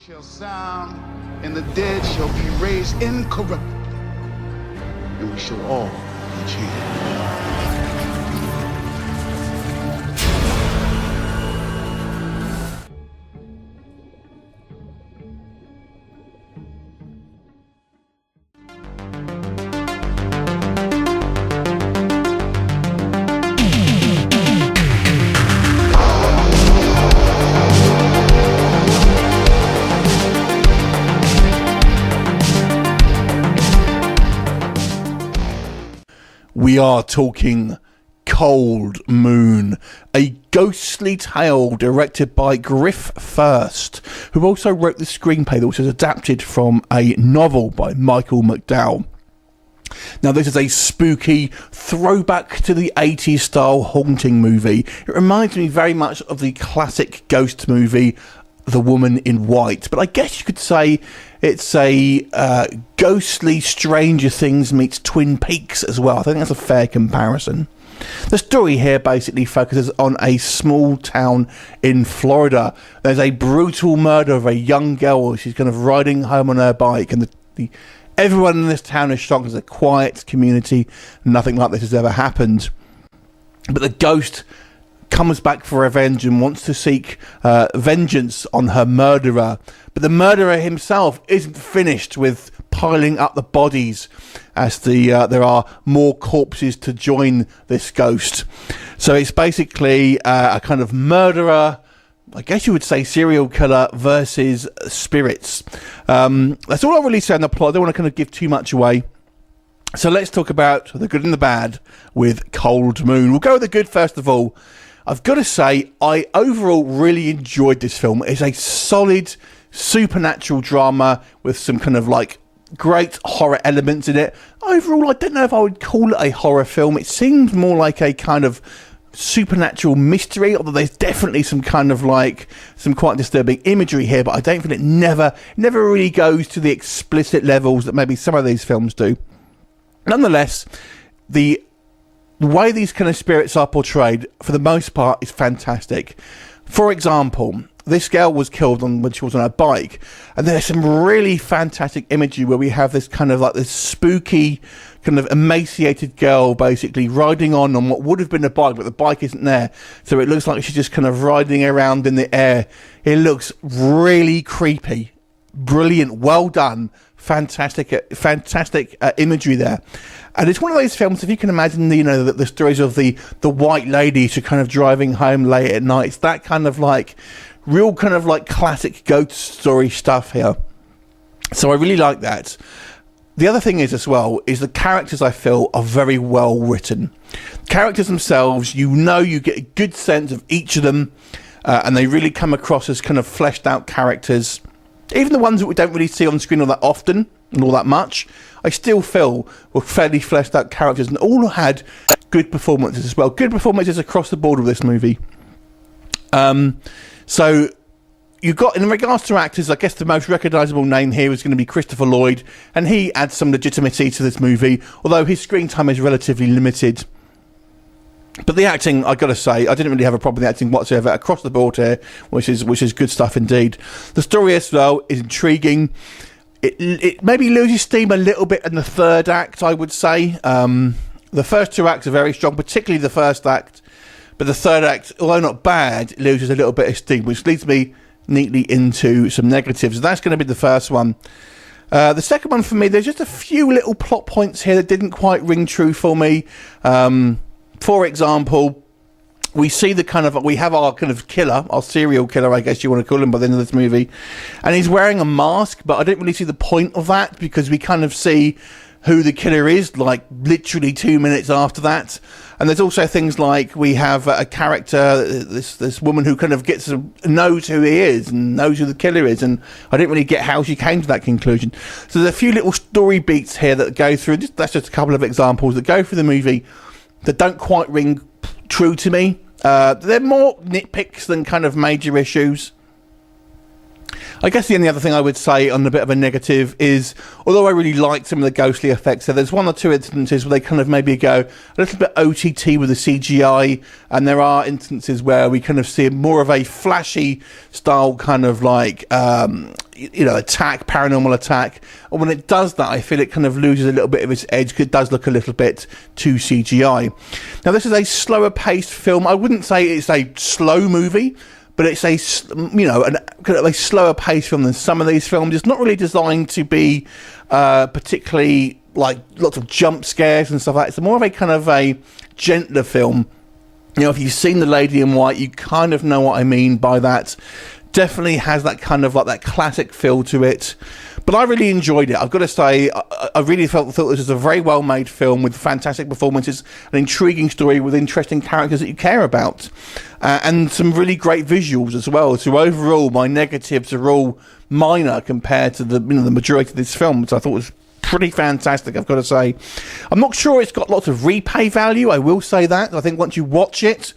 Shall sound, and the dead shall be raised incorruptible, and we shall all be changed. We are talking Cold Moon, a ghostly tale directed by Griff Furst, who also wrote the screenplay that was adapted from a novel by Michael McDowell. Now, this is a spooky throwback to the 80s style haunting movie. It reminds me very much of the classic ghost movie The Woman in White, but I guess you could say it's a ghostly Stranger Things meets Twin Peaks as well. I think that's a fair comparison. The story here basically focuses on a small town in Florida. There's a brutal murder of a young girl. She's kind of riding home on her bike, and everyone in this town is shocked. It's a quiet community. Nothing like this has ever happened. But the ghost comes back for revenge and wants to seek vengeance on her murderer. But the murderer himself isn't finished with piling up the bodies, as there are more corpses to join this ghost. So it's basically a kind of murderer, I guess you would say serial killer versus spirits. That's all I really say on the plot. I don't want to kind of give too much away. So let's talk about the good and the bad with Cold Moon. We'll go with the good first of all. I've got to say, I overall really enjoyed this film. It's a solid supernatural drama with some kind of like great horror elements in it. Overall, I don't know if I would call it a horror film. It seems more like a kind of supernatural mystery, although there's definitely some kind of like some quite disturbing imagery here, but I don't think it never really goes to the explicit levels that maybe some of these films do. Nonetheless, the way these kind of spirits are portrayed, for the most part, is fantastic. For example, this girl was killed when she was on her bike, and there's some really fantastic imagery where we have this kind of like this spooky, kind of emaciated girl basically riding on what would have been a bike, but the bike isn't there, so it looks like she's just kind of riding around in the air. It looks really creepy. Brilliant, well done, fantastic imagery there. And it's one of those films, if you can imagine, the stories of the white lady who kind of driving home late at night. It's that kind of like real kind of like classic ghost story stuff here. So I really like that. The other thing is as well is the characters, I feel, are very well written. Characters themselves, you get a good sense of each of them, and they really come across as kind of fleshed out characters. Even the ones that we don't really see on screen all that often and all that much, I still feel were fairly fleshed out characters, and all had good performances as well. Good performances across the board with this movie. So you've got, in regards to actors, I guess the most recognisable name here is going to be Christopher Lloyd, and he adds some legitimacy to this movie, although his screen time is relatively limited. But the acting, I got to say, I didn't really have a problem with the acting whatsoever across the board here, which is good stuff indeed. The story as well is intriguing. It maybe loses steam a little bit in the third act, I would say. The first two acts are very strong, particularly the first act. But the third act, although not bad, loses a little bit of steam, which leads me neatly into some negatives. That's going to be the first one. The second one for me, there's just a few little plot points here that didn't quite ring true for me. For example, we have our kind of killer, our serial killer, I guess you want to call him, by the end of this movie, and he's wearing a mask, but I didn't really see the point of that, because we kind of see who the killer is like literally 2 minutes after that. And there's also things like we have a character, this woman who kind of knows who he is and knows who the killer is, and I didn't really get how she came to that conclusion. So there's a few little story beats here that go through, that's just a couple of examples that go through the movie that don't quite ring true to me. They're more nitpicks than kind of major issues. I guess the only other thing I would say on a bit of a negative is, although I really like some of the ghostly effects, so there's one or two instances where they kind of maybe go a little bit OTT with the CGI, and there are instances where we kind of see more of a flashy style kind of like, attack, paranormal attack. And when it does that, I feel it kind of loses a little bit of its edge because it does look a little bit too CGI. Now, this is a slower paced film. I wouldn't say it's a slow movie, but it's a slower pace film than some of these films. It's not really designed to be particularly like lots of jump scares and stuff like that. It's more of a kind of a gentler film. You know, if you've seen The Lady in White, you kind of know what I mean by that. Definitely has that kind of like that classic feel to it. But I really enjoyed it. I've got to say, I really thought this was a very well-made film with fantastic performances, an intriguing story with interesting characters that you care about, and some really great visuals as well. So overall, my negatives are all minor compared to the majority of this film, which I thought was pretty fantastic, I've got to say. I'm not sure it's got lots of replay value, I will say that. I think once you watch it,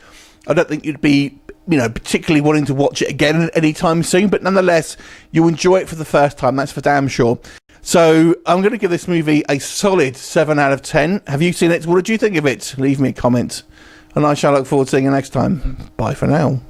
I don't think you'd be particularly wanting to watch it again anytime soon, but nonetheless, you'll enjoy it for the first time, that's for damn sure. So, I'm going to give this movie a solid 7 out of 10. Have you seen it? What did you think of it? Leave me a comment, and I shall look forward to seeing you next time. Bye for now.